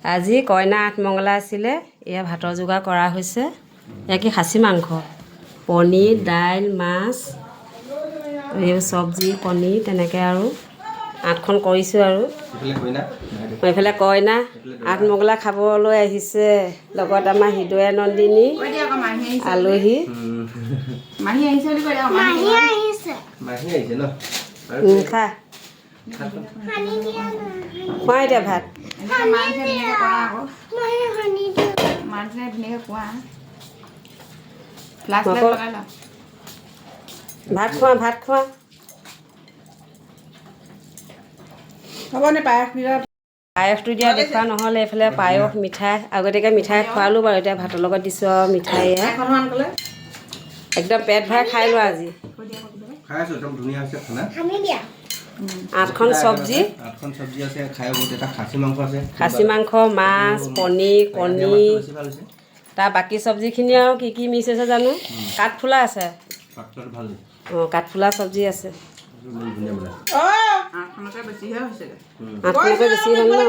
আজি কইনা আঠমঙলা আছিলে এয়া ভাতৰ যোগাৰ কৰা হৈছে এয়া কি খাচী মাংস পনীৰ দাইল মাছ এই চব্জি কণী তেনেকৈ আৰু 8খন কৰিছোঁ আৰু এইফালে কইনা আঠমঙলা খাবলৈ আহিছে লগত আমাৰ হৃদয়া নন্দিনী আলহী খা খোৱা এতিয়া ভাত ভাত খোৱা ভাত খোৱা হ'বনে পায়সটো দিয়া দেখুওৱা নহ'লে এইফালে পায়স মিঠাই আগতীয়াকৈ মিঠাই খোৱালোঁ বাৰু এতিয়া ভাতৰ লগত দিছোঁ আৰু মিঠাই একদম পেট ভৰাই খাই লোৱা আজি 8খন চব্জি আছে খাই বহুত এটা খাচী মাংস মাছ পনীৰ কণী তাৰ বাকী চব্জিখিনি আৰু কি কি মিক্স আছে জানো কাঠফুলা আছে অঁ কাঠফুলা চব্জি আছে 8খনকৈ বেছিহে হৈছে 8খনকৈ বেছি হ'ল ন